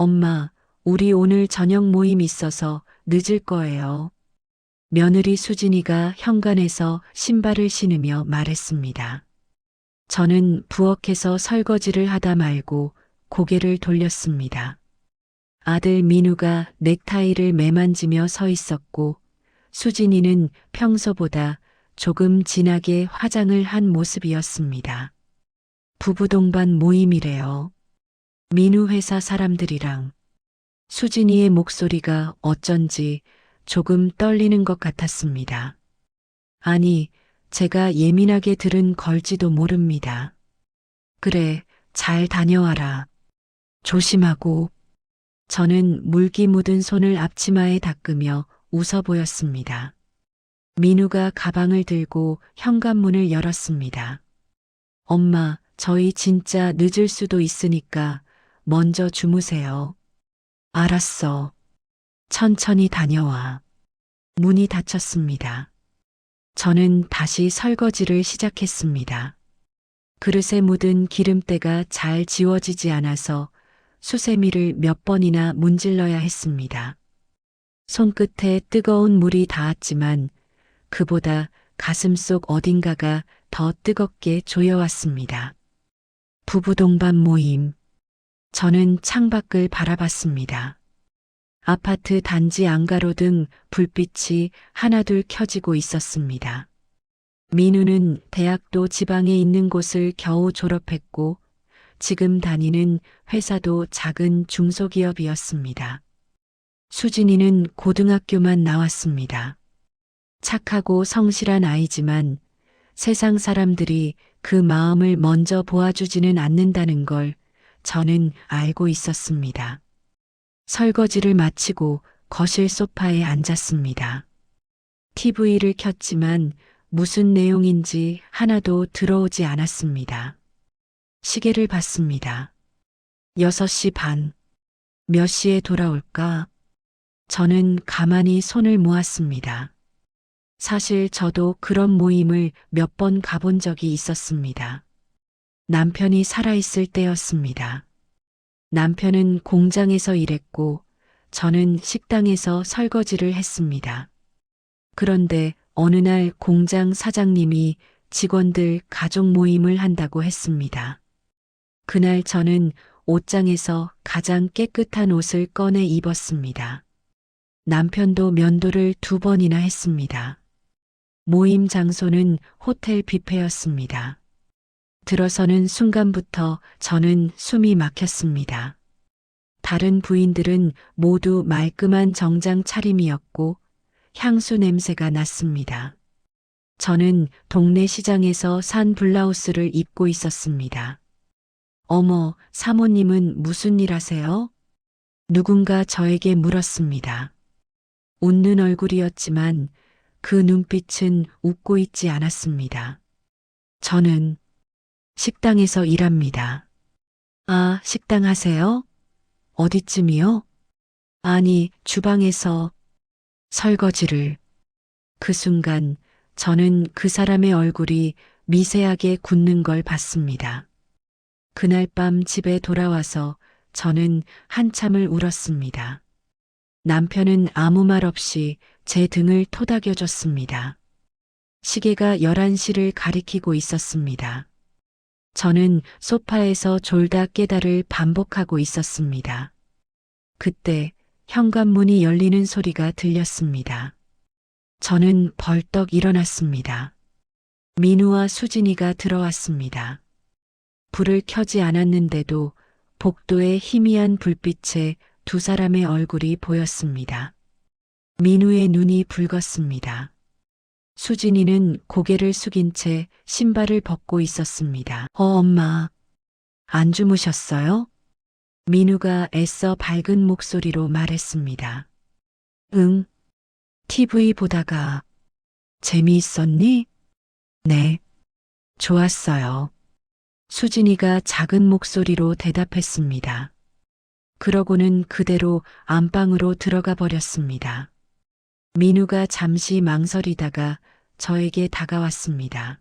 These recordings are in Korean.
엄마, 우리 오늘 저녁 모임 있어서 늦을 거예요. 며느리 수진이가 현관에서 신발을 신으며 말했습니다. 저는 부엌에서 설거지를 하다 말고 고개를 돌렸습니다. 아들 민우가 넥타이를 매만지며 서 있었고 수진이는 평소보다 조금 진하게 화장을 한 모습이었습니다. 부부 동반 모임이래요. 민우 회사 사람들이랑. 수진이의 목소리가 어쩐지 조금 떨리는 것 같았습니다. 아니, 제가 예민하게 들은 걸지도 모릅니다. 그래, 잘 다녀와라. 조심하고. 저는 물기 묻은 손을 앞치마에 닦으며 웃어 보였습니다. 민우가 가방을 들고 현관문을 열었습니다. 엄마, 저희 진짜 늦을 수도 있으니까 먼저 주무세요. 알았어. 천천히 다녀와. 문이 닫혔습니다. 저는 다시 설거지를 시작했습니다. 그릇에 묻은 기름때가 잘 지워지지 않아서 수세미를 몇 번이나 문질러야 했습니다. 손끝에 뜨거운 물이 닿았지만 그보다 가슴속 어딘가가 더 뜨겁게 조여왔습니다. 부부 동반 모임. 저는 창밖을 바라봤습니다. 아파트 단지 안가로등 불빛이 하나둘 켜지고 있었습니다. 민우는 대학도 지방에 있는 곳을 겨우 졸업했고 지금 다니는 회사도 작은 중소기업이었습니다. 수진이는 고등학교만 나왔습니다. 착하고 성실한 아이지만 세상 사람들이 그 마음을 먼저 보아주지는 않는다는 걸 저는 알고 있었습니다. 설거지를 마치고 거실 소파에 앉았습니다. TV를 켰지만 무슨 내용인지 하나도 들어오지 않았습니다. 시계를 봤습니다. 6시 반. 몇 시에 돌아올까? 저는 가만히 손을 모았습니다. 사실 저도 그런 모임을 몇 번 가본 적이 있었습니다. 남편이 살아있을 때였습니다. 남편은 공장에서 일했고 저는 식당에서 설거지를 했습니다. 그런데 어느 날 공장 사장님이 직원들 가족 모임을 한다고 했습니다. 그날 저는 옷장에서 가장 깨끗한 옷을 꺼내 입었습니다. 남편도 면도를 2번이나 했습니다. 모임 장소는 호텔 뷔페였습니다. 들어서는 순간부터 저는 숨이 막혔습니다. 다른 부인들은 모두 말끔한 정장 차림이었고 향수 냄새가 났습니다. 저는 동네 시장에서 산 블라우스를 입고 있었습니다. 어머, 사모님은 무슨 일 하세요? 누군가 저에게 물었습니다. 웃는 얼굴이었지만 그 눈빛은 웃고 있지 않았습니다. 저는 식당에서 일합니다. 아, 식당 하세요? 어디쯤이요? 아니, 주방에서 설거지를. 그 순간 저는 그 사람의 얼굴이 미세하게 굳는 걸 봤습니다. 그날 밤 집에 돌아와서 저는 한참을 울었습니다. 남편은 아무 말 없이 제 등을 토닥여줬습니다. 시계가 11시를 가리키고 있었습니다. 저는 소파에서 졸다 깨다를 반복하고 있었습니다. 그때 현관문이 열리는 소리가 들렸습니다. 저는 벌떡 일어났습니다. 민우와 수진이가 들어왔습니다. 불을 켜지 않았는데도 복도의 희미한 불빛에 두 사람의 얼굴이 보였습니다. 민우의 눈이 붉었습니다. 수진이는 고개를 숙인 채 신발을 벗고 있었습니다. 엄마, 안 주무셨어요? 민우가 애써 밝은 목소리로 말했습니다. 응, TV 보다가. 재미있었니? 네, 좋았어요. 수진이가 작은 목소리로 대답했습니다. 그러고는 그대로 안방으로 들어가 버렸습니다. 민우가 잠시 망설이다가 저에게 다가왔습니다.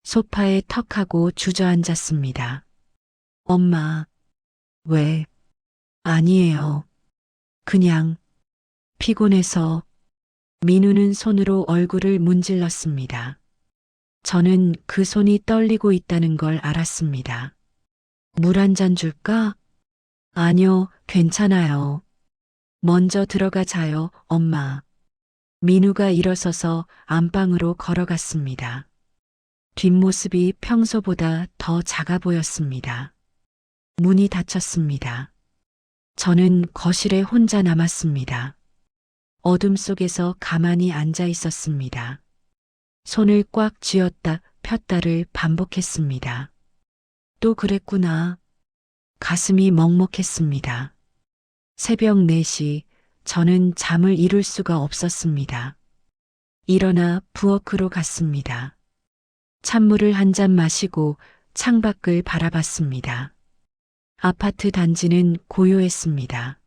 소파에 턱하고 주저앉았습니다. 엄마, 왜? 아니에요. 그냥 피곤해서. 민우는 손으로 얼굴을 문질렀습니다. 저는 그 손이 떨리고 있다는 걸 알았습니다. 물 한 잔 줄까? 아니요, 괜찮아요. 먼저 들어가 자요, 엄마. 민우가 일어서서 안방으로 걸어갔습니다. 뒷모습이 평소보다 더 작아 보였습니다. 문이 닫혔습니다. 저는 거실에 혼자 남았습니다. 어둠 속에서 가만히 앉아 있었습니다. 손을 꽉 쥐었다 폈다를 반복했습니다. 또 그랬구나. 가슴이 먹먹했습니다. 새벽 4시 저는 잠을 이룰 수가 없었습니다. 일어나 부엌으로 갔습니다. 찬물을 한 잔 마시고 창밖을 바라봤습니다. 아파트 단지는 고요했습니다.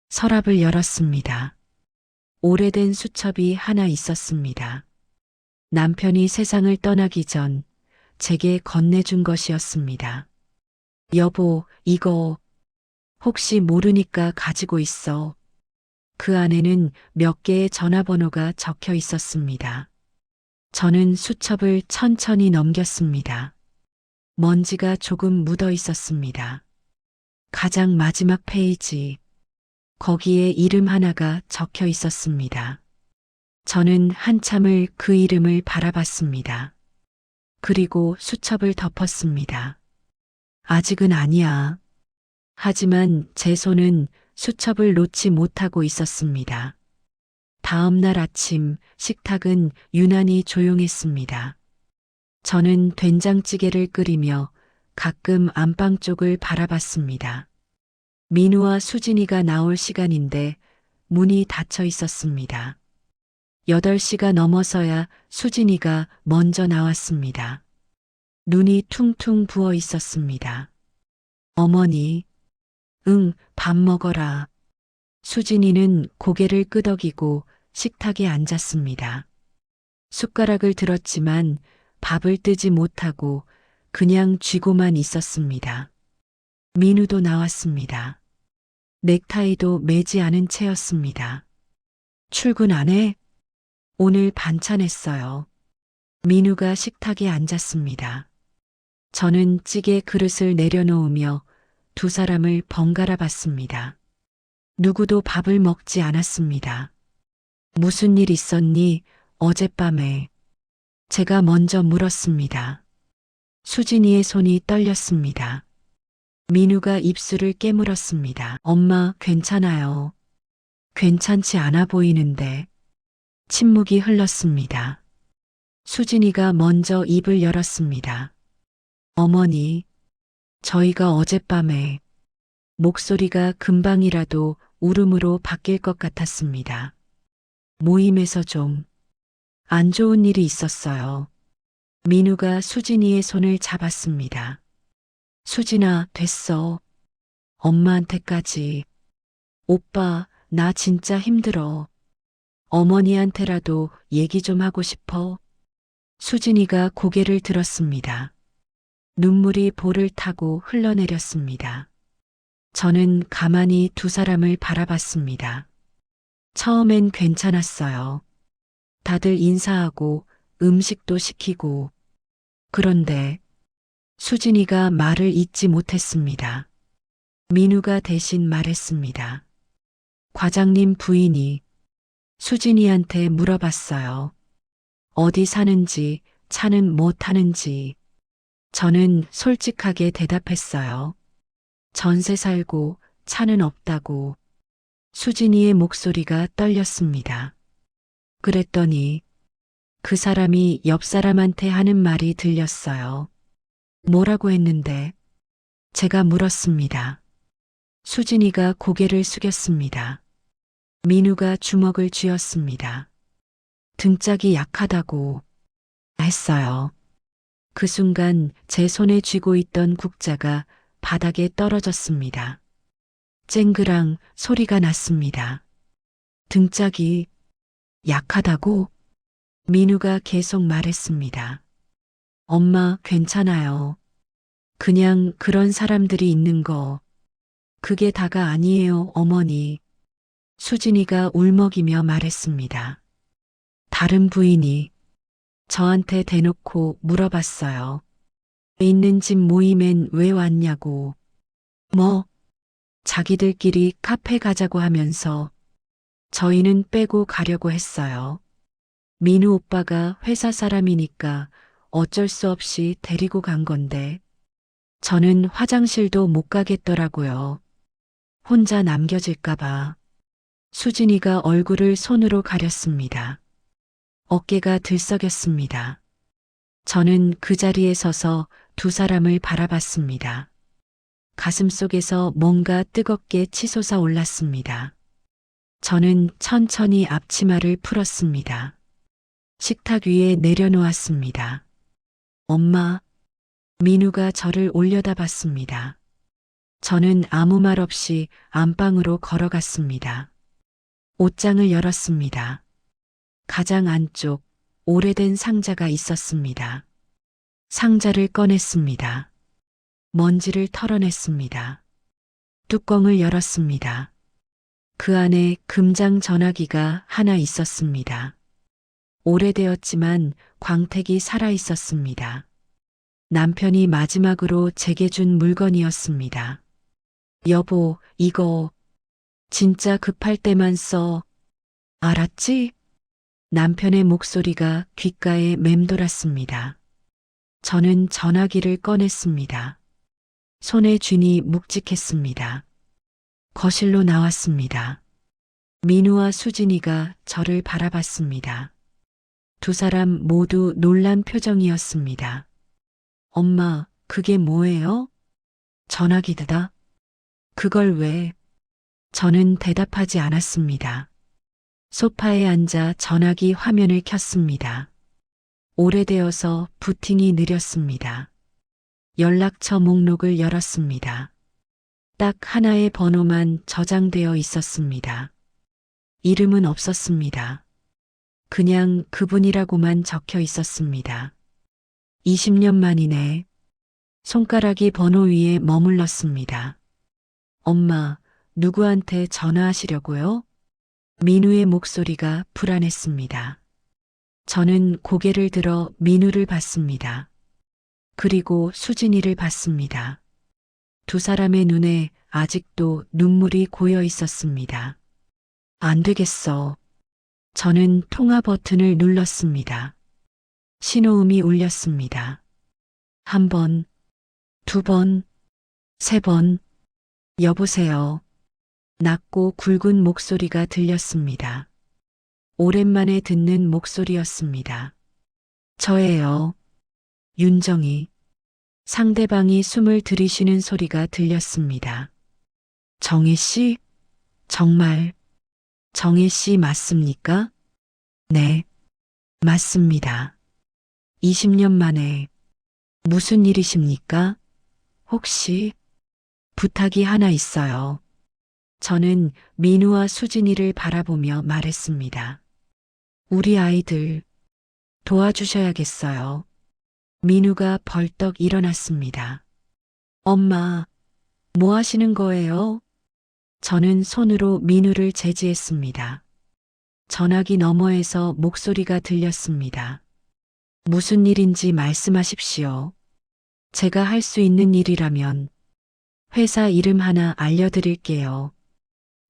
서랍을 열었습니다. 오래된 수첩이 하나 있었습니다. 남편이 세상을 떠나기 전 제게 건네준 것이었습니다. 여보, 이거 혹시 모르니까 가지고 있어. 그 안에는 몇 개의 전화번호가 적혀 있었습니다. 저는 수첩을 천천히 넘겼습니다. 먼지가 조금 묻어 있었습니다. 가장 마지막 페이지. 거기에 이름 하나가 적혀 있었습니다. 저는 한참을 그 이름을 바라봤습니다. 그리고 수첩을 덮었습니다. 아직은 아니야. 하지만 제 손은 수첩을 놓지 못하고 있었습니다. 다음 날 아침 식탁은 유난히 조용했습니다. 저는 된장찌개를 끓이며 가끔 안방 쪽을 바라봤습니다. 민우와 수진이가 나올 시간인데 문이 닫혀 있었습니다. 8시가 넘어서야 수진이가 먼저 나왔습니다. 눈이 퉁퉁 부어 있었습니다. 어머니, 응, 밥 먹어라. 수진이는 고개를 끄덕이고 식탁에 앉았습니다. 숟가락을 들었지만 밥을 뜨지 못하고 그냥 쥐고만 있었습니다. 민우도 나왔습니다. 넥타이도 매지 않은 채였습니다. 출근 안 해? 오늘 반찬했어요. 민우가 식탁에 앉았습니다. 저는 찌개 그릇을 내려놓으며 두 사람을 번갈아 봤습니다. 누구도 밥을 먹지 않았습니다. 무슨 일 있었니? 어젯밤에. 제가 먼저 물었습니다. 수진이의 손이 떨렸습니다. 민우가 입술을 깨물었습니다. 엄마, 괜찮아요. 괜찮지 않아 보이는데. 침묵이 흘렀습니다. 수진이가 먼저 입을 열었습니다. 어머니, 저희가 어젯밤에 목소리가 금방이라도 울음으로 바뀔 것 같았습니다. 모임에서 좀 안 좋은 일이 있었어요. 민우가 수진이의 손을 잡았습니다. 수진아, 됐어. 엄마한테까지. 오빠, 나 진짜 힘들어. 어머니한테라도 얘기 좀 하고 싶어. 수진이가 고개를 들었습니다. 눈물이 볼을 타고 흘러내렸습니다. 저는 가만히 두 사람을 바라봤습니다. 처음엔 괜찮았어요. 다들 인사하고 음식도 시키고. 그런데 수진이가 말을 잇지 못했습니다. 민우가 대신 말했습니다. 과장님 부인이 수진이한테 물어봤어요. 어디 사는지, 차는 뭐 타는지. 저는 솔직하게 대답했어요. 전세 살고 차는 없다고. 수진이의 목소리가 떨렸습니다. 그랬더니 그 사람이 옆 사람한테 하는 말이 들렸어요. 뭐라고 했는데? 제가 물었습니다. 수진이가 고개를 숙였습니다. 민우가 주먹을 쥐었습니다. 등짝이 약하다고 했어요. 그 순간 제 손에 쥐고 있던 국자가 바닥에 떨어졌습니다. 쨍그랑 소리가 났습니다. 등짝이 약하다고? 민우가 계속 말했습니다. 엄마, 괜찮아요. 그냥 그런 사람들이 있는 거. 그게 다가 아니에요, 어머니. 수진이가 울먹이며 말했습니다. 다른 부인이 저한테 대놓고 물어봤어요. 있는 집 모임엔 왜 왔냐고. 뭐, 자기들끼리 카페 가자고 하면서 저희는 빼고 가려고 했어요. 민우 오빠가 회사 사람이니까 어쩔 수 없이 데리고 간 건데 저는 화장실도 못 가겠더라고요. 혼자 남겨질까봐. 수진이가 얼굴을 손으로 가렸습니다. 어깨가 들썩였습니다. 저는 그 자리에 서서 두 사람을 바라봤습니다. 가슴속에서 뭔가 뜨겁게 치솟아 올랐습니다. 저는 천천히 앞치마를 풀었습니다. 식탁 위에 내려놓았습니다. 엄마, 민우가 저를 올려다봤습니다. 저는 아무 말 없이 안방으로 걸어갔습니다. 옷장을 열었습니다. 가장 안쪽 오래된 상자가 있었습니다. 상자를 꺼냈습니다. 먼지를 털어냈습니다. 뚜껑을 열었습니다. 그 안에 금장 전화기가 하나 있었습니다. 오래되었지만 광택이 살아 있었습니다. 남편이 마지막으로 제게 준 물건이었습니다. 여보, 이거 진짜 급할 때만 써. 알았지? 남편의 목소리가 귓가에 맴돌았습니다. 저는 전화기를 꺼냈습니다. 손에 쥐니 묵직했습니다. 거실로 나왔습니다. 민우와 수진이가 저를 바라봤습니다. 두 사람 모두 놀란 표정이었습니다. 엄마, 그게 뭐예요? 전화기다. 그걸 왜? 저는 대답하지 않았습니다. 소파에 앉아 전화기 화면을 켰습니다. 오래되어서 부팅이 느렸습니다. 연락처 목록을 열었습니다. 딱 하나의 번호만 저장되어 있었습니다. 이름은 없었습니다. 그냥 그분이라고만 적혀 있었습니다. 20년 만이네. 손가락이 번호 위에 머물렀습니다. 엄마, 누구한테 전화하시려고요? 민우의 목소리가 불안했습니다. 저는 고개를 들어 민우를 봤습니다. 그리고 수진이를 봤습니다. 두 사람의 눈에 아직도 눈물이 고여 있었습니다. 안 되겠어. 저는 통화 버튼을 눌렀습니다. 신호음이 울렸습니다. 한 번, 두 번, 세 번. 여보세요. 낮고 굵은 목소리가 들렸습니다. 오랜만에 듣는 목소리였습니다. 저예요. 윤정이. 상대방이 숨을 들이쉬는 소리가 들렸습니다. 정혜 씨? 정말 정혜 씨 맞습니까? 네, 맞습니다. 20년 만에 무슨 일이십니까? 혹시 부탁이 하나 있어요. 저는 민우와 수진이를 바라보며 말했습니다. 우리 아이들 도와주셔야겠어요. 민우가 벌떡 일어났습니다. 엄마, 뭐 하시는 거예요? 저는 손으로 민우를 제지했습니다. 전화기 너머에서 목소리가 들렸습니다. 무슨 일인지 말씀하십시오. 제가 할 수 있는 일이라면 회사 이름 하나 알려드릴게요.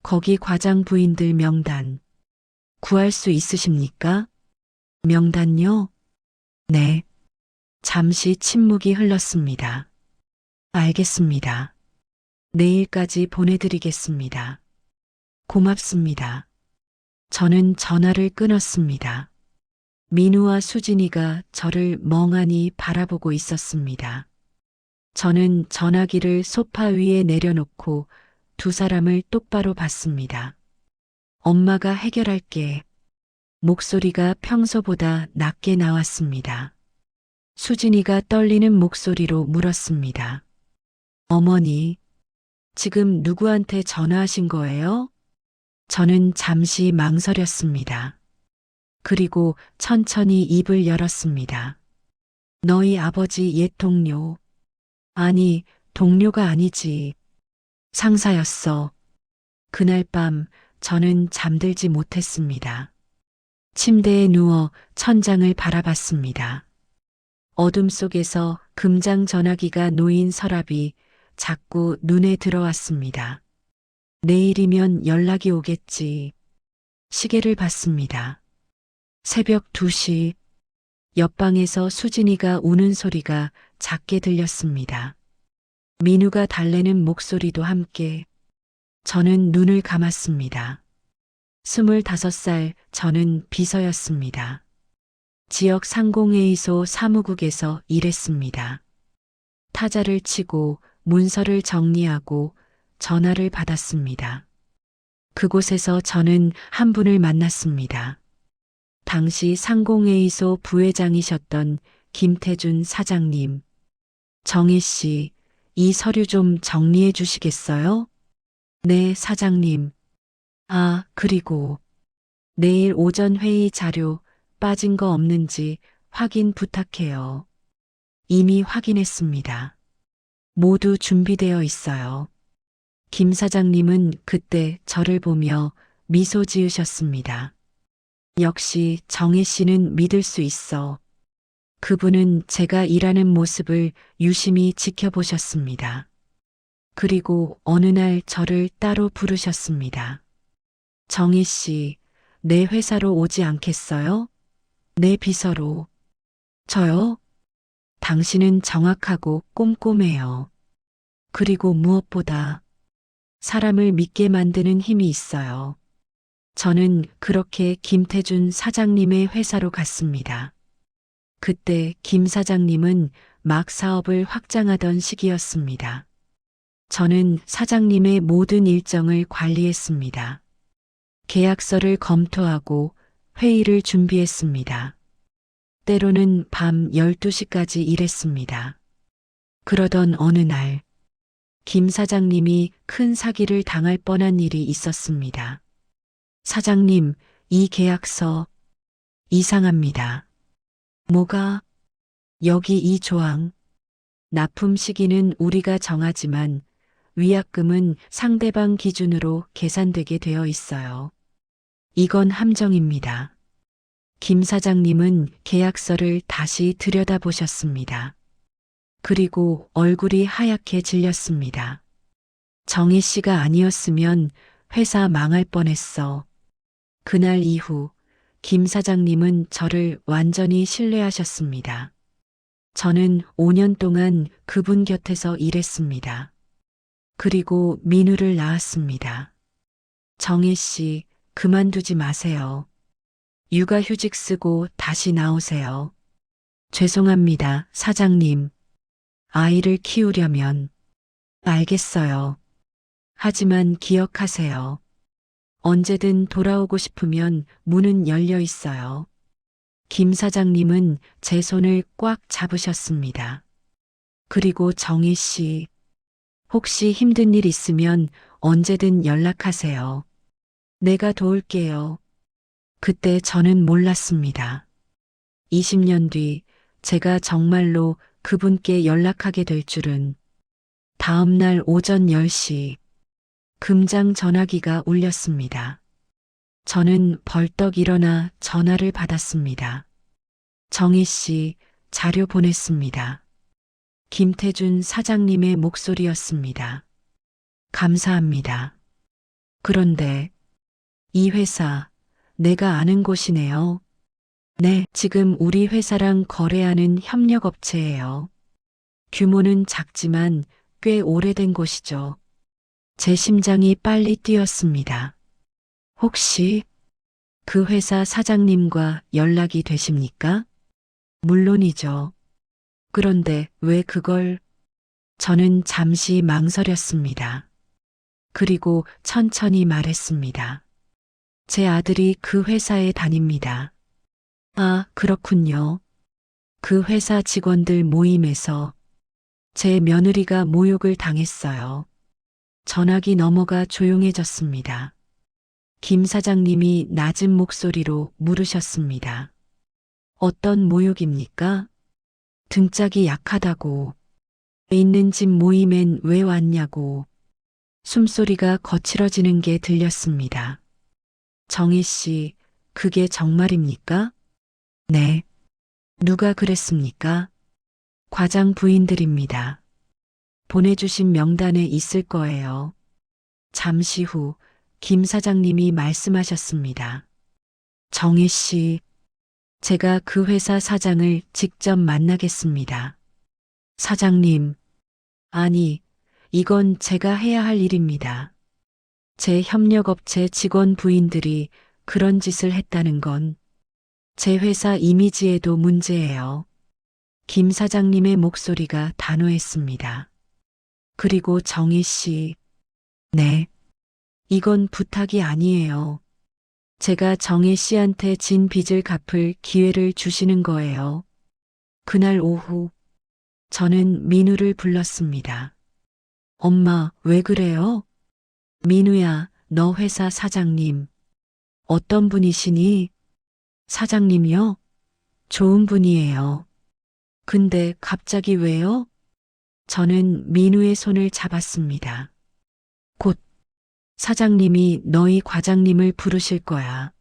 거기 과장 부인들 명단 구할 수 있으십니까? 명단요? 네. 잠시 침묵이 흘렀습니다. 알겠습니다. 내일까지 보내드리겠습니다. 고맙습니다. 저는 전화를 끊었습니다. 민우와 수진이가 저를 멍하니 바라보고 있었습니다. 저는 전화기를 소파 위에 내려놓고 두 사람을 똑바로 봤습니다. 엄마가 해결할게. 목소리가 평소보다 낮게 나왔습니다. 수진이가 떨리는 목소리로 물었습니다. 어머니, 지금 누구한테 전화하신 거예요? 저는 잠시 망설였습니다. 그리고 천천히 입을 열었습니다. 너희 아버지 옛 동료. 아니, 동료가 아니지. 상사였어. 그날 밤 저는 잠들지 못했습니다. 침대에 누워 천장을 바라봤습니다. 어둠 속에서 금장 전화기가 놓인 서랍이 자꾸 눈에 들어왔습니다. 내일이면 연락이 오겠지. 시계를 봤습니다. 새벽 2시, 옆방에서 수진이가 우는 소리가 작게 들렸습니다. 민우가 달래는 목소리도 함께. 저는 눈을 감았습니다. 25살 저는 비서였습니다. 지역 상공회의소 사무국에서 일했습니다. 타자를 치고 문서를 정리하고 전화를 받았습니다. 그곳에서 저는 한 분을 만났습니다. 당시 상공회의소 부회장이셨던 김태준 사장님. 정희 씨, 이 서류 좀 정리해 주시겠어요? 네, 사장님. 아, 그리고 내일 오전 회의 자료 빠진 거 없는지 확인 부탁해요. 이미 확인했습니다. 모두 준비되어 있어요. 김 사장님은 그때 저를 보며 미소 지으셨습니다. 역시 정혜 씨는 믿을 수 있어. 그분은 제가 일하는 모습을 유심히 지켜보셨습니다. 그리고 어느 날 저를 따로 부르셨습니다. 정희 씨, 내 회사로 오지 않겠어요? 내 비서로. 저요? 당신은 정확하고 꼼꼼해요. 그리고 무엇보다 사람을 믿게 만드는 힘이 있어요. 저는 그렇게 김태준 사장님의 회사로 갔습니다. 그때 김 사장님은 막 사업을 확장하던 시기였습니다. 저는 사장님의 모든 일정을 관리했습니다. 계약서를 검토하고 회의를 준비했습니다. 때로는 밤 12시까지 일했습니다. 그러던 어느 날, 김 사장님이 큰 사기를 당할 뻔한 일이 있었습니다. 사장님, 이 계약서 이상합니다. 뭐가? 여기 이 조항. 납품 시기는 우리가 정하지만 위약금은 상대방 기준으로 계산되게 되어 있어요. 이건 함정입니다. 김 사장님은 계약서를 다시 들여다보셨습니다. 그리고 얼굴이 하얗게 질렸습니다. 정희 씨가 아니었으면 회사 망할 뻔했어. 그날 이후 김 사장님은 저를 완전히 신뢰하셨습니다. 저는 5년 동안 그분 곁에서 일했습니다. 그리고 민우를 낳았습니다. 정희 씨, 그만두지 마세요. 육아휴직 쓰고 다시 나오세요. 죄송합니다, 사장님. 아이를 키우려면. 알겠어요. 하지만 기억하세요. 언제든 돌아오고 싶으면 문은 열려 있어요. 김 사장님은 제 손을 꽉 잡으셨습니다. 그리고 정희 씨, 혹시 힘든 일 있으면 언제든 연락하세요. 내가 도울게요. 그때 저는 몰랐습니다. 20년 뒤 제가 정말로 그분께 연락하게 될 줄은. 다음 날 오전 10시 금장 전화기가 울렸습니다. 저는 벌떡 일어나 전화를 받았습니다. 정희 씨, 자료 보냈습니다. 김태준 사장님의 목소리였습니다. 감사합니다. 그런데 이 회사 내가 아는 곳이네요. 네, 지금 우리 회사랑 거래하는 협력업체예요. 규모는 작지만 꽤 오래된 곳이죠. 제 심장이 빨리 뛰었습니다. 혹시 그 회사 사장님과 연락이 되십니까? 물론이죠. 그런데 왜 그걸? 저는 잠시 망설였습니다. 그리고 천천히 말했습니다. 제 아들이 그 회사에 다닙니다. 아, 그렇군요. 그 회사 직원들 모임에서 제 며느리가 모욕을 당했어요. 전화기 넘어가 조용해졌습니다. 김 사장님이 낮은 목소리로 물으셨습니다. 어떤 모욕입니까? 등짝이 약하다고. 있는 집 모임엔 왜 왔냐고. 숨소리가 거칠어지는 게 들렸습니다. 정희 씨, 그게 정말입니까? 네. 누가 그랬습니까? 과장 부인들입니다. 보내주신 명단에 있을 거예요. 잠시 후 김 사장님이 말씀하셨습니다. 정희 씨, 제가 그 회사 사장을 직접 만나겠습니다. 사장님, 아니, 이건 제가 해야 할 일입니다. 제 협력업체 직원 부인들이 그런 짓을 했다는 건 제 회사 이미지에도 문제예요. 김 사장님의 목소리가 단호했습니다. 그리고 정희 씨, 네, 이건 부탁이 아니에요. 제가 정희 씨한테 진 빚을 갚을 기회를 주시는 거예요. 그날 오후, 저는 민우를 불렀습니다. 엄마, 왜 그래요? 민우야, 너 회사 사장님. 어떤 분이시니? 사장님이요? 좋은 분이에요. 근데 갑자기 왜요? 저는 민우의 손을 잡았습니다. 곧 사장님이 너희 과장님을 부르실 거야.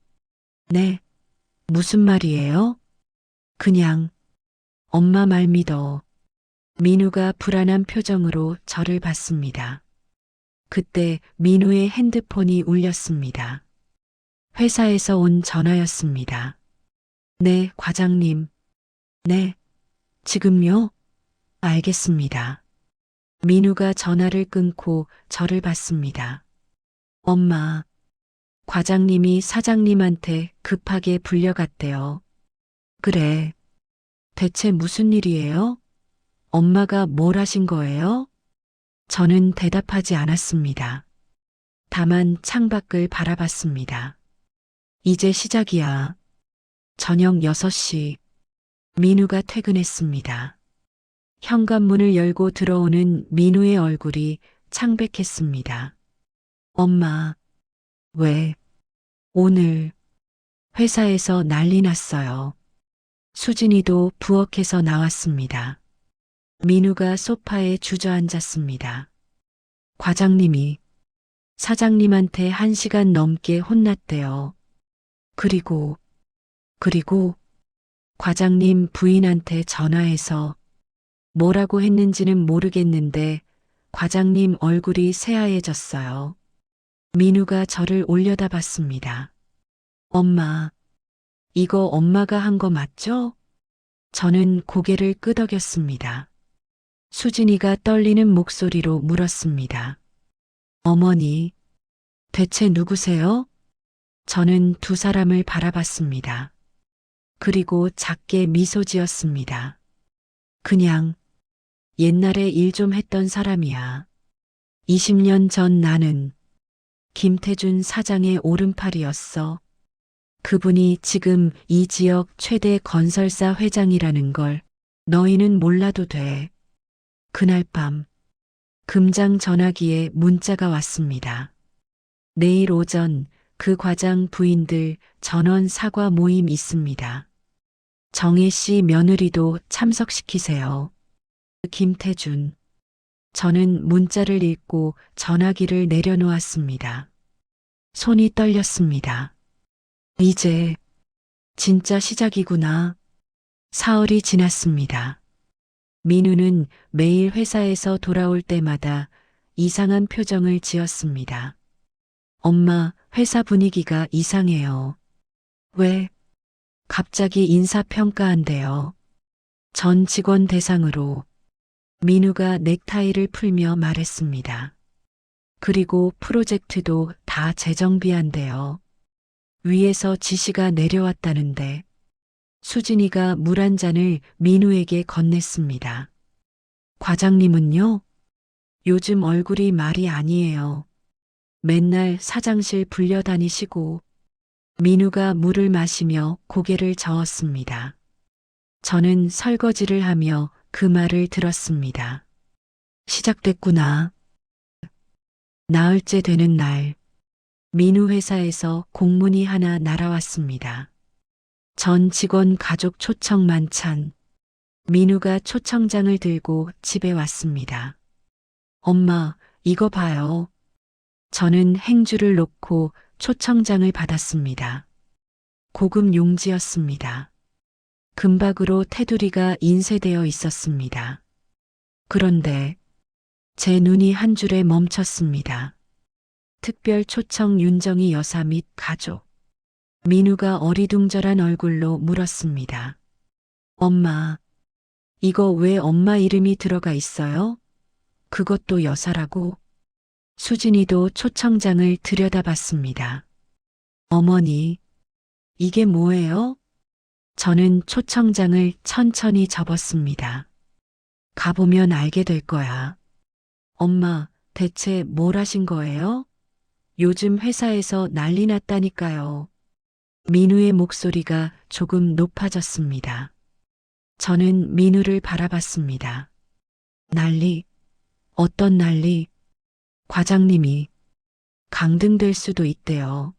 네, 무슨 말이에요? 그냥 엄마 말 믿어. 민우가 불안한 표정으로 저를 봤습니다. 그때 민우의 핸드폰이 울렸습니다. 회사에서 온 전화였습니다. 네, 과장님. 네, 지금요? 알겠습니다. 민우가 전화를 끊고 저를 봤습니다. 엄마, 과장님이 사장님한테 급하게 불려갔대요. 그래. 대체 무슨 일이에요? 엄마가 뭘 하신 거예요? 저는 대답하지 않았습니다. 다만 창밖을 바라봤습니다. 이제 시작이야. 저녁 6시. 민우가 퇴근했습니다. 현관문을 열고 들어오는 민우의 얼굴이 창백했습니다. 엄마, 왜? 오늘 회사에서 난리 났어요. 수진이도 부엌에서 나왔습니다. 민우가 소파에 주저앉았습니다. 과장님이 사장님한테 1시간 넘게 혼났대요. 그리고 과장님 부인한테 전화해서 뭐라고 했는지는 모르겠는데 과장님 얼굴이 새하얘졌어요. 민우가 저를 올려다봤습니다. 엄마, 이거 엄마가 한 거 맞죠? 저는 고개를 끄덕였습니다. 수진이가 떨리는 목소리로 물었습니다. 어머니, 대체 누구세요? 저는 두 사람을 바라봤습니다. 그리고 작게 미소 지었습니다. 그냥 옛날에 일 좀 했던 사람이야. 20년 전 나는 김태준 사장의 오른팔이었어. 그분이 지금 이 지역 최대 건설사 회장이라는 걸 너희는 몰라도 돼. 그날 밤 금장 전화기에 문자가 왔습니다. 내일 오전 그 과장 부인들 전원 사과 모임 있습니다. 정혜 씨 며느리도 참석시키세요. 김태준. 저는 문자를 읽고 전화기를 내려놓았습니다. 손이 떨렸습니다. 이제 진짜 시작이구나. 사흘이 지났습니다. 민우는 매일 회사에서 돌아올 때마다 이상한 표정을 지었습니다. 엄마, 회사 분위기가 이상해요. 왜? 갑자기 인사평가한대요. 전 직원 대상으로. 민우가 넥타이를 풀며 말했습니다. 그리고 프로젝트도 다 재정비한대요. 위에서 지시가 내려왔다는데 수진이가 물 한 잔을 민우에게 건넸습니다. 과장님은요? 요즘 얼굴이 말이 아니에요. 맨날 사장실 불려다니시고. 민우가 물을 마시며 고개를 저었습니다. 저는 설거지를 하며 그 말을 들었습니다. 시작됐구나. 나흘째 되는 날, 민우 회사에서 공문이 하나 날아왔습니다. 전 직원 가족 초청 만찬. 민우가 초청장을 들고 집에 왔습니다. 엄마, 이거 봐요. 저는 행주를 놓고 초청장을 받았습니다. 고급 용지였습니다. 금박으로 테두리가 인쇄되어 있었습니다. 그런데 제 눈이 한 줄에 멈췄습니다. 특별 초청 윤정희 여사 및 가족. 민우가 어리둥절한 얼굴로 물었습니다. 엄마, 이거 왜 엄마 이름이 들어가 있어요? 그것도 여사라고? 수진이도 초청장을 들여다봤습니다. 어머니, 이게 뭐예요? 저는 초청장을 천천히 접었습니다. 가보면 알게 될 거야. 엄마, 대체 뭘 하신 거예요? 요즘 회사에서 난리 났다니까요. 민우의 목소리가 조금 높아졌습니다. 저는 민우를 바라봤습니다. 난리? 어떤 난리? 과장님이 강등될 수도 있대요.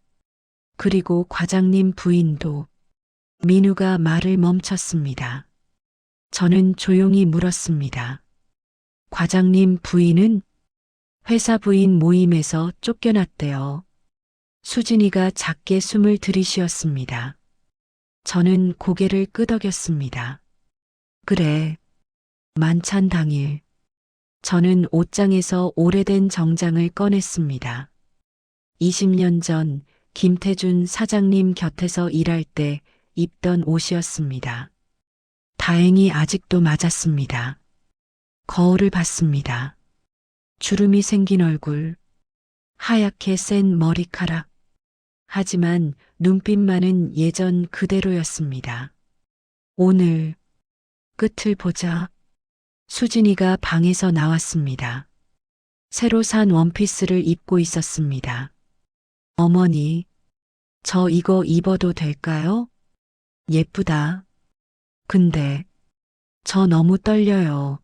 그리고 과장님 부인도. 민우가 말을 멈췄습니다. 저는 조용히 물었습니다. 과장님 부인은 회사 부인 모임에서 쫓겨났대요. 수진이가 작게 숨을 들이쉬었습니다. 저는 고개를 끄덕였습니다. 그래. 만찬 당일. 저는 옷장에서 오래된 정장을 꺼냈습니다. 20년 전 김태준 사장님 곁에서 일할 때 입던 옷이었습니다. 다행히 아직도 맞았습니다. 거울을 봤습니다. 주름이 생긴 얼굴, 하얗게 센 머리카락. 하지만 눈빛만은 예전 그대로였습니다. 오늘 끝을 보자. 수진이가 방에서 나왔습니다. 새로 산 원피스를 입고 있었습니다. 어머니, 저 이거 입어도 될까요? 예쁘다. 근데 저 너무 떨려요.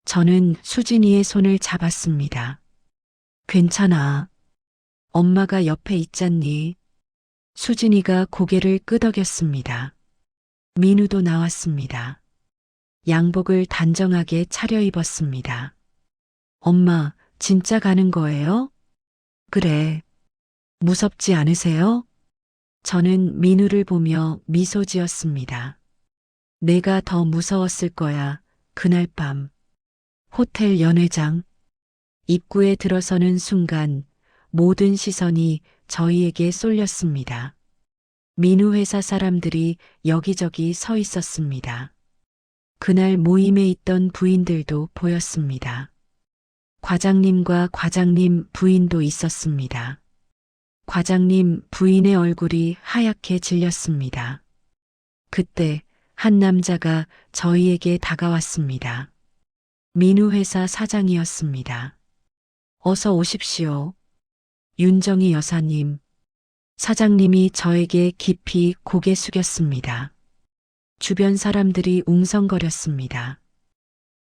저는 수진이의 손을 잡았습니다. 괜찮아. 엄마가 옆에 있잖니. 수진이가 고개를 끄덕였습니다. 민우도 나왔습니다. 양복을 단정하게 차려입었습니다. 엄마, 진짜 가는 거예요? 그래. 무섭지 않으세요? 저는 민우를 보며 미소 지었습니다. 내가 더 무서웠을 거야, 그날 밤. 호텔 연회장. 입구에 들어서는 순간 모든 시선이 저희에게 쏠렸습니다. 민우 회사 사람들이 여기저기 서 있었습니다. 그날 모임에 있던 부인들도 보였습니다. 과장님과 과장님 부인도 있었습니다. 과장님 부인의 얼굴이 하얗게 질렸습니다. 그때 한 남자가 저희에게 다가왔습니다. 민우 회사 사장이었습니다. 어서 오십시오. 윤정희 여사님. 사장님이 저에게 깊이 고개 숙였습니다. 주변 사람들이 웅성거렸습니다.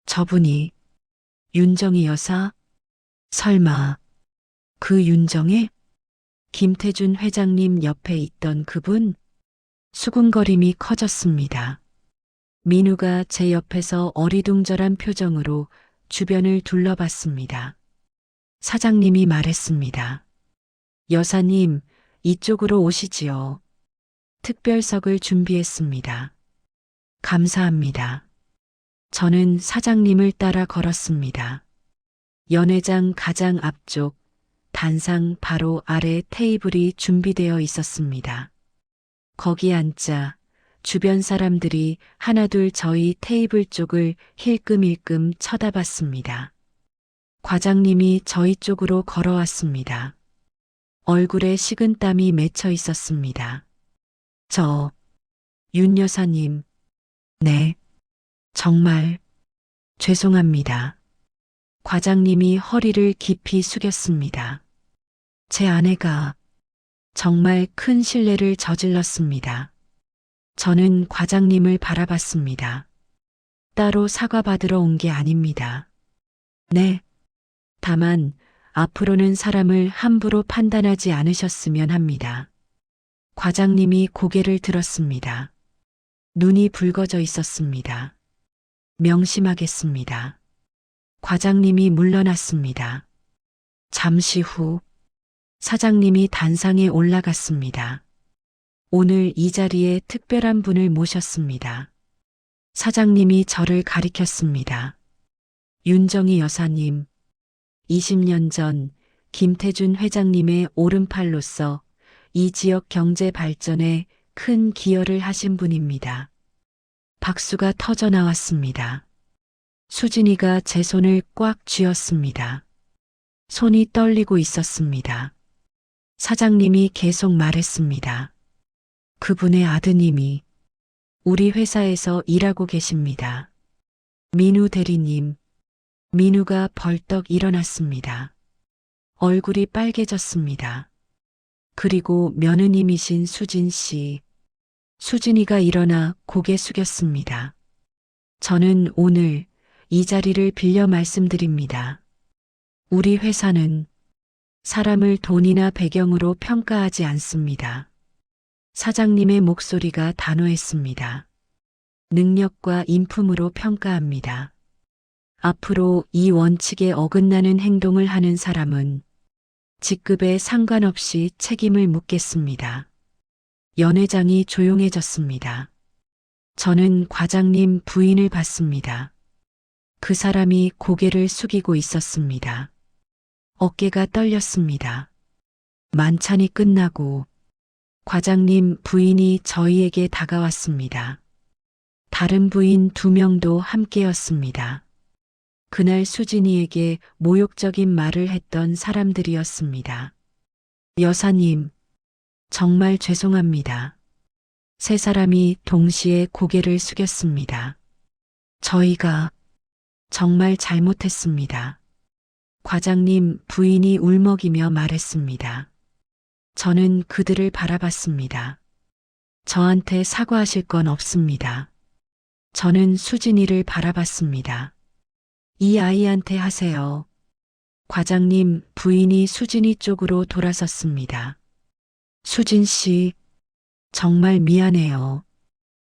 저분이 윤정희 여사? 설마 그 윤정혜? 김태준 회장님 옆에 있던 그분? 수군거림이 커졌습니다. 민우가 제 옆에서 어리둥절한 표정으로 주변을 둘러봤습니다. 사장님이 말했습니다. 여사님, 이쪽으로 오시지요. 특별석을 준비했습니다. 감사합니다. 저는 사장님을 따라 걸었습니다. 연회장 가장 앞쪽 단상 바로 아래 테이블이 준비되어 있었습니다. 거기 앉자 주변 사람들이 하나둘 저희 테이블 쪽을 힐끔힐끔 쳐다봤습니다. 과장님이 저희 쪽으로 걸어왔습니다. 얼굴에 식은땀이 맺혀 있었습니다. 윤 여사님. 네. 정말 죄송합니다. 과장님이 허리를 깊이 숙였습니다. 제 아내가 정말 큰 실례를 저질렀습니다. 저는 과장님을 바라봤습니다. 따로 사과받으러 온 게 아닙니다. 네. 다만 앞으로는 사람을 함부로 판단하지 않으셨으면 합니다. 과장님이 고개를 들었습니다. 눈이 붉어져 있었습니다. 명심하겠습니다. 과장님이 물러났습니다. 잠시 후 사장님이 단상에 올라갔습니다. 오늘 이 자리에 특별한 분을 모셨습니다. 사장님이 저를 가리켰습니다. 윤정희 여사님, 20년 전 김태준 회장님의 오른팔로서 이 지역 경제 발전에 큰 기여를 하신 분입니다. 박수가 터져 나왔습니다. 수진이가 제 손을 꽉 쥐었습니다. 손이 떨리고 있었습니다. 사장님이 계속 말했습니다. 그분의 아드님이 우리 회사에서 일하고 계십니다. 민우 대리님, 민우가 벌떡 일어났습니다. 얼굴이 빨개졌습니다. 그리고 며느님이신 수진 씨. 수진이가 일어나 고개 숙였습니다. 저는 오늘 이 자리를 빌려 말씀드립니다. 우리 회사는 사람을 돈이나 배경으로 평가하지 않습니다. 사장님의 목소리가 단호했습니다. 능력과 인품으로 평가합니다. 앞으로 이 원칙에 어긋나는 행동을 하는 사람은 직급에 상관없이 책임을 묻겠습니다. 연회장이 조용해졌습니다. 저는 과장님 부인을 봤습니다. 그 사람이 고개를 숙이고 있었습니다. 어깨가 떨렸습니다. 만찬이 끝나고 과장님 부인이 저희에게 다가왔습니다. 다른 부인 2명도 함께였습니다. 그날 수진이에게 모욕적인 말을 했던 사람들이었습니다. 여사님, 정말 죄송합니다. 세 사람이 동시에 고개를 숙였습니다. 저희가 정말 잘못했습니다. 과장님 부인이 울먹이며 말했습니다. 저는 그들을 바라봤습니다. 저한테 사과하실 건 없습니다. 저는 수진이를 바라봤습니다. 이 아이한테 하세요. 과장님 부인이 수진이 쪽으로 돌아섰습니다. 수진 씨, 정말 미안해요.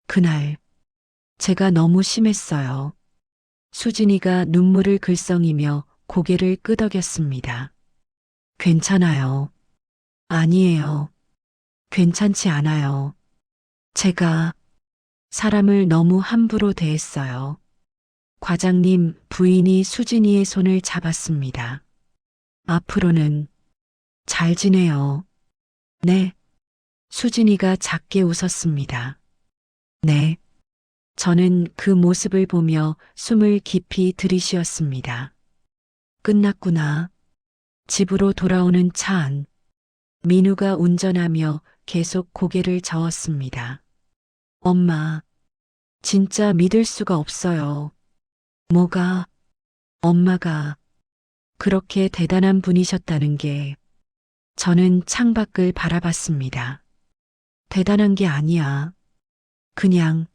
그날 제가 너무 심했어요. 수진이가 눈물을 글썽이며 고개를 끄덕였습니다. 괜찮아요. 아니에요. 괜찮지 않아요. 제가 사람을 너무 함부로 대했어요. 과장님 부인이 수진이의 손을 잡았습니다. 앞으로는 잘 지내요. 네. 수진이가 작게 웃었습니다. 네. 저는 그 모습을 보며 숨을 깊이 들이쉬었습니다. 끝났구나. 집으로 돌아오는 차 안. 민우가 운전하며 계속 고개를 저었습니다. 엄마, 진짜 믿을 수가 없어요. 뭐가? 엄마가 그렇게 대단한 분이셨다는 게. 저는 창밖을 바라봤습니다. 대단한 게 아니야. 그냥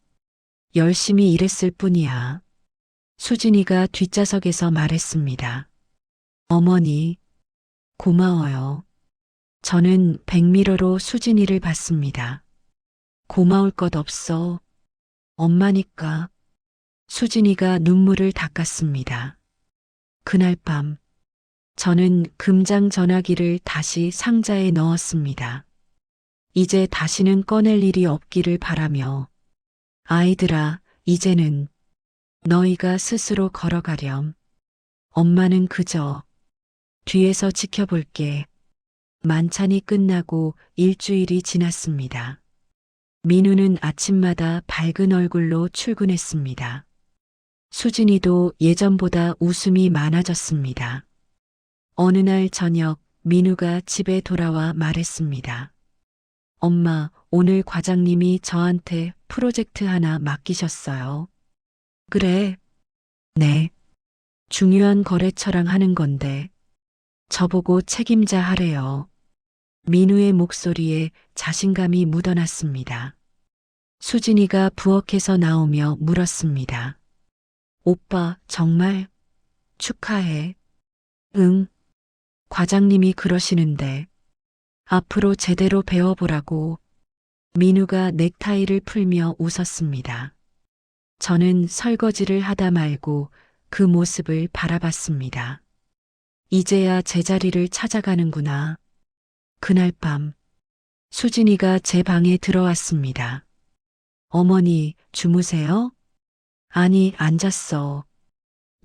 열심히 일했을 뿐이야. 수진이가 뒷좌석에서 말했습니다. 어머니, 고마워요. 저는 백미러로 수진이를 봤습니다. 고마울 것 없어. 엄마니까. 수진이가 눈물을 닦았습니다. 그날 밤, 저는 금장 전화기를 다시 상자에 넣었습니다. 이제 다시는 꺼낼 일이 없기를 바라며, 아이들아, 이제는 너희가 스스로 걸어가렴. 엄마는 그저 뒤에서 지켜볼게. 만찬이 끝나고 일주일이 지났습니다. 민우는 아침마다 밝은 얼굴로 출근했습니다. 수진이도 예전보다 웃음이 많아졌습니다. 어느 날 저녁 민우가 집에 돌아와 말했습니다. 엄마, 오늘 과장님이 저한테 프로젝트 하나 맡기셨어요. 그래? 네. 중요한 거래처랑 하는 건데 저보고 책임자 하래요. 민우의 목소리에 자신감이 묻어났습니다. 수진이가 부엌에서 나오며 물었습니다. 오빠, 정말 축하해. 응. 과장님이 그러시는데 앞으로 제대로 배워보라고. 민우가 넥타이를 풀며 웃었습니다. 저는 설거지를 하다 말고 그 모습을 바라봤습니다. 이제야 제자리를 찾아가는구나. 그날 밤 수진이가 제 방에 들어왔습니다. 어머니, 주무세요? 아니, 앉았어.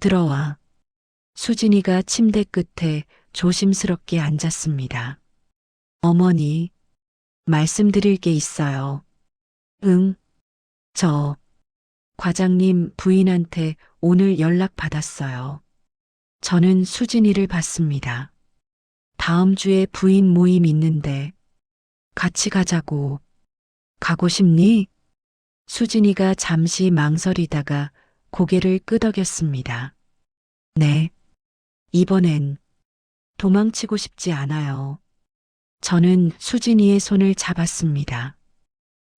들어와. 수진이가 침대 끝에 조심스럽게 앉았습니다. 어머니, 말씀드릴 게 있어요. 응, 저, 과장님 부인한테 오늘 연락 받았어요. 저는 수진이를 봤습니다. 다음 주에 부인 모임 있는데 같이 가자고. 가고 싶니? 수진이가 잠시 망설이다가 고개를 끄덕였습니다. 네, 이번엔 도망치고 싶지 않아요. 저는 수진이의 손을 잡았습니다.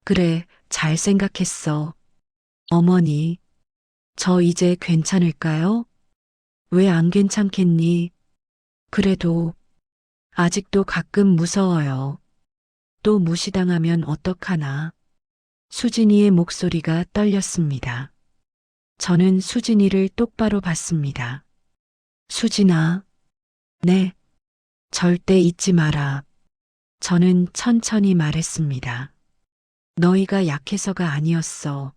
그래, 잘 생각했어. 어머니, 저 이제 괜찮을까요? 왜 안 괜찮겠니? 그래도 아직도 가끔 무서워요. 또 무시당하면 어떡하나. 수진이의 목소리가 떨렸습니다. 저는 수진이를 똑바로 봤습니다. 수진아, 네, 절대 잊지 마라. 저는 천천히 말했습니다. 너희가 약해서가 아니었어.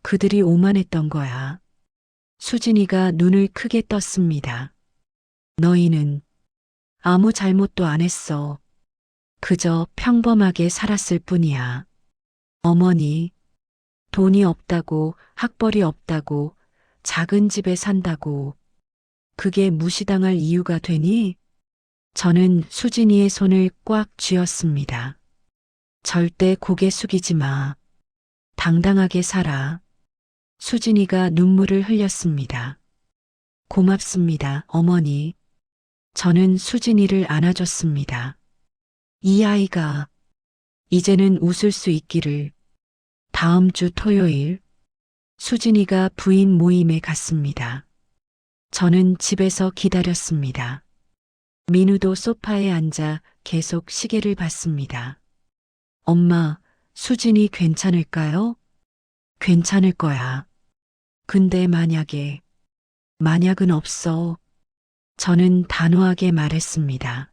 그들이 오만했던 거야. 수진이가 눈을 크게 떴습니다. 너희는 아무 잘못도 안 했어. 그저 평범하게 살았을 뿐이야. 어머니, 돈이 없다고, 학벌이 없다고, 작은 집에 산다고, 그게 무시당할 이유가 되니? 저는 수진이의 손을 꽉 쥐었습니다. 절대 고개 숙이지 마. 당당하게 살아. 수진이가 눈물을 흘렸습니다. 고맙습니다, 어머니. 저는 수진이를 안아줬습니다. 이 아이가 이제는 웃을 수 있기를. 다음 주 토요일 수진이가 부인 모임에 갔습니다. 저는 집에서 기다렸습니다. 민우도 소파에 앉아 계속 시계를 봤습니다. 엄마, 수진이 괜찮을까요? 괜찮을 거야. 근데 만약은 없어. 저는 단호하게 말했습니다.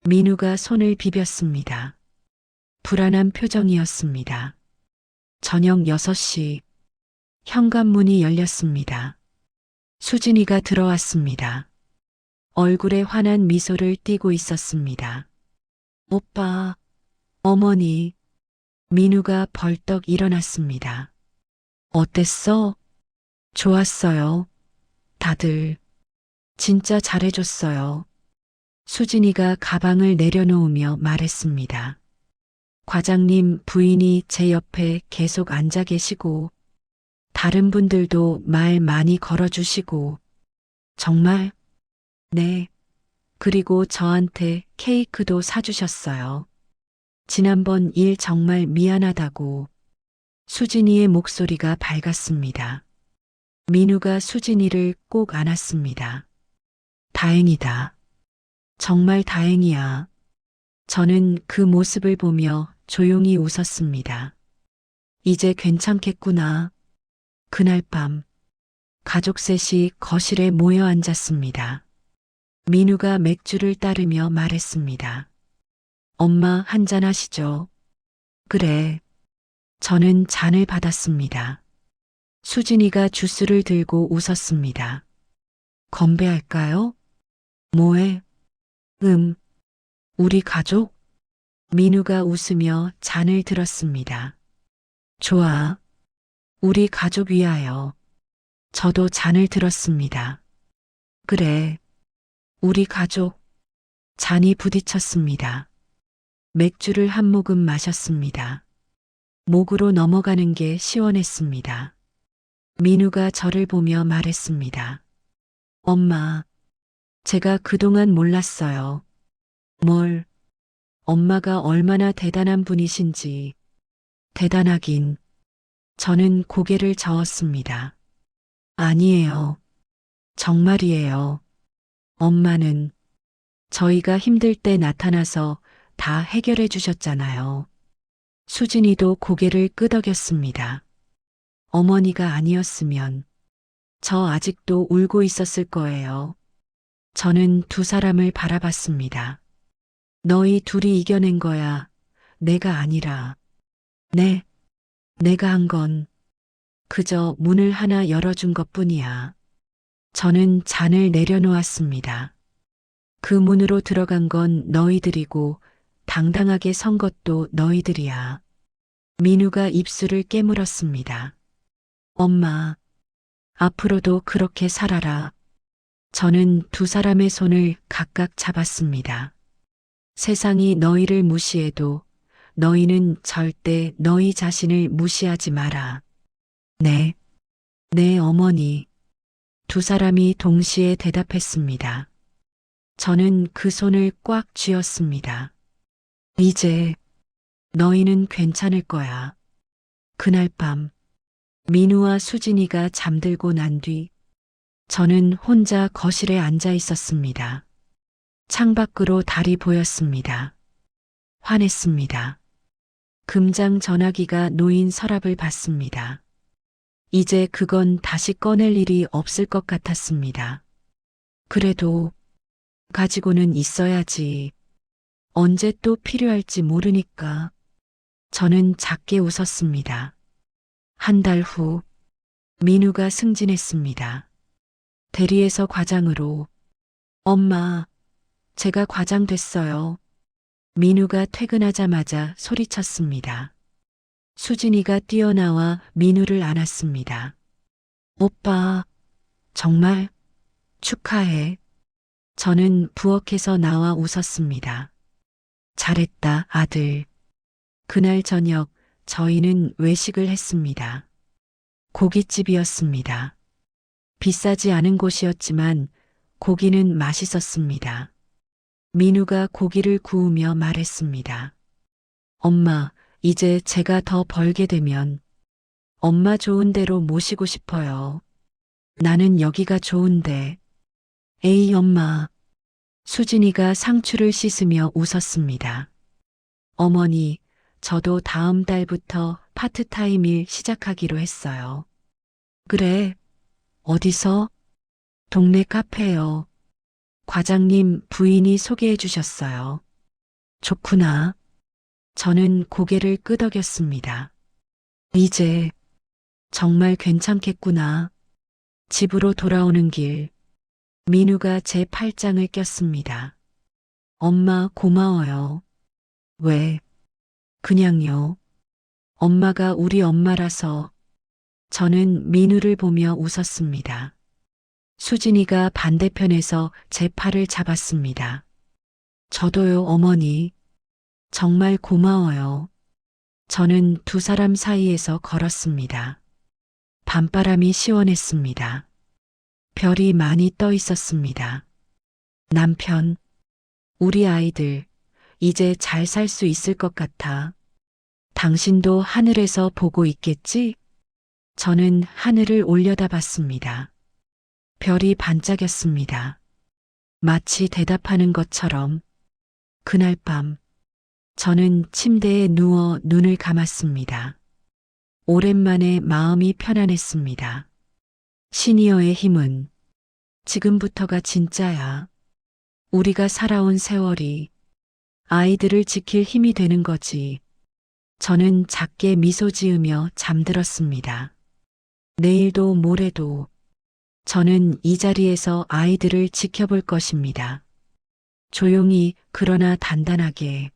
민우가 손을 비볐습니다. 불안한 표정이었습니다. 저녁 6시 현관문이 열렸습니다. 수진이가 들어왔습니다. 얼굴에 환한 미소를 띠고 있었습니다. 오빠, 어머니, 민우가 벌떡 일어났습니다. 어땠어? 좋았어요. 다들 진짜 잘해줬어요. 수진이가 가방을 내려놓으며 말했습니다. 과장님 부인이 제 옆에 계속 앉아 계시고, 다른 분들도 말 많이 걸어주시고, 정말? 네. 그리고 저한테 케이크도 사주셨어요. 지난번 일 정말 미안하다고. 수진이의 목소리가 밝았습니다. 민우가 수진이를 꼭 안았습니다. 다행이다. 정말 다행이야. 저는 그 모습을 보며 조용히 웃었습니다. 이제 괜찮겠구나. 그날 밤 가족 셋이 거실에 모여 앉았습니다. 민우가 맥주를 따르며 말했습니다. 엄마 한잔 하시죠. 그래. 저는 잔을 받았습니다. 수진이가 주스를 들고 웃었습니다. 건배할까요? 뭐해? 우리 가족? 민우가 웃으며 잔을 들었습니다. 좋아. 우리 가족 위하여. 저도 잔을 들었습니다. 그래. 우리 가족. 잔이 부딪혔습니다. 맥주를 한 모금 마셨습니다. 목으로 넘어가는 게 시원했습니다. 민우가 저를 보며 말했습니다. 엄마, 제가 그동안 몰랐어요. 뭘, 엄마가 얼마나 대단한 분이신지. 대단하긴. 저는 고개를 저었습니다. 아니에요. 정말이에요. 엄마는 저희가 힘들 때 나타나서 다 해결해 주셨잖아요. 수진이도 고개를 끄덕였습니다. 어머니가 아니었으면 저 아직도 울고 있었을 거예요. 저는 두 사람을 바라봤습니다. 너희 둘이 이겨낸 거야. 내가 아니라. 네, 내가 한 건 그저 문을 하나 열어준 것뿐이야. 저는 잔을 내려놓았습니다. 그 문으로 들어간 건 너희들이고 당당하게 선 것도 너희들이야. 민우가 입술을 깨물었습니다. 엄마, 앞으로도 그렇게 살아라. 저는 두 사람의 손을 각각 잡았습니다. 세상이 너희를 무시해도 너희는 절대 너희 자신을 무시하지 마라. 네, 네 어머니. 두 사람이 동시에 대답했습니다. 저는 그 손을 꽉 쥐었습니다. 이제 너희는 괜찮을 거야. 그날 밤 민우와 수진이가 잠들고 난 뒤 저는 혼자 거실에 앉아 있었습니다. 창밖으로 달이 보였습니다. 화냈습니다. 금장 전화기가 놓인 서랍을 봤습니다. 이제 그건 다시 꺼낼 일이 없을 것 같았습니다. 그래도 가지고는 있어야지. 언제 또 필요할지 모르니까. 저는 작게 웃었습니다. 한 달 후 민우가 승진했습니다. 대리에서 과장으로. 엄마, 제가 과장 됐어요. 민우가 퇴근하자마자 소리쳤습니다. 수진이가 뛰어나와 민우를 안았습니다. 오빠, 정말 축하해. 저는 부엌에서 나와 웃었습니다. 잘했다, 아들. 그날 저녁 저희는 외식을 했습니다. 고깃집이었습니다. 비싸지 않은 곳이었지만 고기는 맛있었습니다. 민우가 고기를 구우며 말했습니다. 엄마, 이제 제가 더 벌게 되면 엄마 좋은 데로 모시고 싶어요. 나는 여기가 좋은데. 에이, 엄마. 수진이가 상추를 씻으며 웃었습니다. 어머니, 저도 다음 달부터 파트타임 일 시작하기로 했어요. 그래, 어디서? 동네 카페요. 과장님 부인이 소개해 주셨어요. 좋구나. 저는 고개를 끄덕였습니다. 이제 정말 괜찮겠구나. 집으로 돌아오는 길, 민우가 제 팔짱을 꼈습니다. 엄마 고마워요. 왜? 그냥요. 엄마가 우리 엄마라서. 저는 민우를 보며 웃었습니다. 수진이가 반대편에서 제 팔을 잡았습니다. 저도요, 어머니. 정말 고마워요. 저는 두 사람 사이에서 걸었습니다. 밤바람이 시원했습니다. 별이 많이 떠 있었습니다. 남편, 우리 아이들, 이제 잘 살 수 있을 것 같아. 당신도 하늘에서 보고 있겠지? 저는 하늘을 올려다봤습니다. 별이 반짝였습니다. 마치 대답하는 것처럼. 그날 밤, 저는 침대에 누워 눈을 감았습니다. 오랜만에 마음이 편안했습니다. 시니어의 힘은 지금부터가 진짜야. 우리가 살아온 세월이 아이들을 지킬 힘이 되는 거지. 저는 작게 미소 지으며 잠들었습니다. 내일도 모레도 저는 이 자리에서 아이들을 지켜볼 것입니다. 조용히 그러나 단단하게.